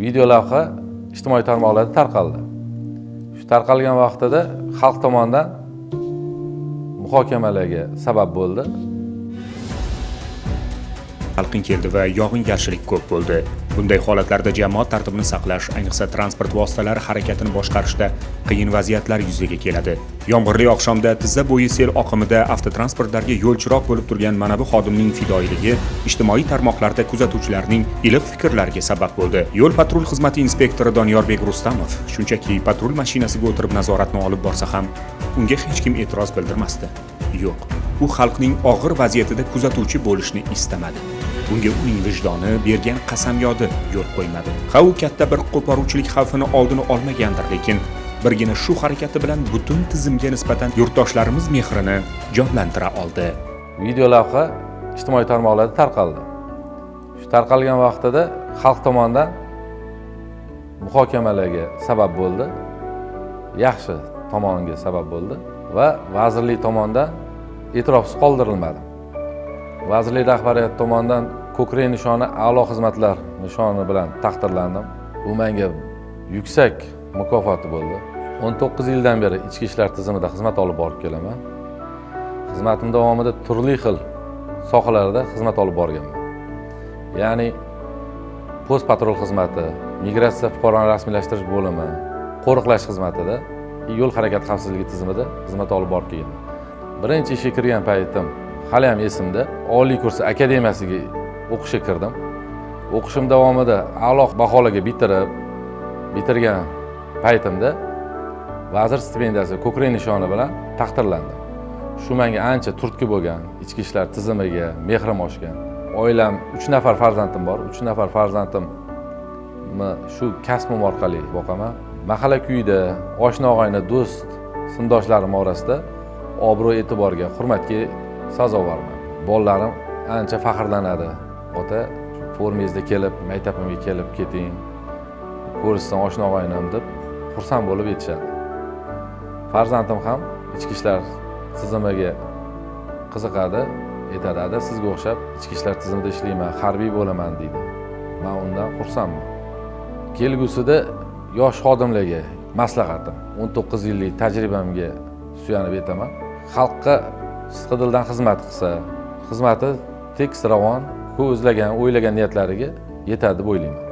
video lavha ijtimoiy tarmoqlarda tarqaldi. Shu tarqalgan vaqtida xalq tomonidan muhokamalarga sabab bo'ldi. Talqin keldi va yog'ingarchilik ko'p bo'ldi. Bunday holatlarda jamoat tartibini saqlash, ayniqsa transport vositalari harakatini boshqarishda qiyin vaziyatlar yuzaga keladi. Yomg'irli oqshomda tizza bo'yi sel oqimida avtotransportlarga yo'l chiroq bo'lib turgan mana bu xodimning fidoyiligi ijtimoiy tarmoqlarda kuzatuvchilarning iliq fikrlariga sabab bo'ldi. Yo'l patrul xizmati inspektori Doniyorbek Rustamov shunchaki patrul mashinasiga o'tirib nazoratni olib borsa ham unga hech kim e'tiroz bildirmasdi. Yo'q, u xalqning og'ir vaziyatida kuzatuvchi bo'lishni istamadi. Bunga uning vijdoni bergan qasamyodi yo'l qo'ymadi. Ha, u katta bir qo'poruvchilik xavfini oldini olmagandir, lekin birgina shu harakati bilan butun tizimga nisbatan yurtdoshlarimiz mehrini jonlantira oldi. Video lavha ijtimoiy tarmoqlarda tarqaldi. Shu tarqalgan vaqtida xalq tomonidan muhokamalarga sabab bo'ldi. Yaxshi tomoniga sabab bo'ldi va vazirlik tomonidan e'tirofsiz qoldirilmadi. Vazirlik rahbariyati tomonidan ko'krak nishoni a'lo xizmatlar nishoni bilan taqdirlandim. Bu menga yuksak mukofoti bo'ldi. 19 yildan beri ichki ishlar tizimida xizmat olib borib kelaman. Xizmatim davomida turli xil sohalarda xizmat olib borganman. Ya'ni post patrul xizmati, migratsiya fuqaroni rasmiylashtirish bo'limi, qo'riqlash xizmatida, yo'l harakati xavfsizligi tizimida xizmat olib borib kelganman. Birinchi ishga kirgan paytim hali ham esimda, oliy kurs akademiyasiga o'qishga kirdim. O'qishim davomida a'lo baholarga bitirgan paytimda vazir stipendiyasi ko'krak nishoni bilan taqdirlandim. Shu menga ancha turtki bo'lgan, ichki ishlar tizimiga mehrim oshgan. Oilam 3 nafar farzandim bor. 3 nafar farzandimni shu kasbim orqali boqaman. Mahalla kuyida, oshna og'ayni, do'st, sindoshlarim orasida obro' e'tiborga, hurmatga sazovorman. Bolalarim ancha faxrlanadi. Ota, formangizda kelib, maktabimga kelib keting. Ko'rishsan oshna og'aynim deb xursand bo'lib yetishadi. Farzandim ham ichki ishlar tizimiga qiziqadi, aytadi, "Ada, sizga o'xshab ichki ishlar tizimida ishlayman, harbiy bo'laman" deydi. Men undan xursandman. Kelgusida yosh xodimlarga maslahatim, 19 yillik tajribamga suyanib aytaman. Xalqqa sidqidildan xizmat qilsa, xizmati tekis ravon, o'ylagan niyatlariga yetadi deb o'ylayman.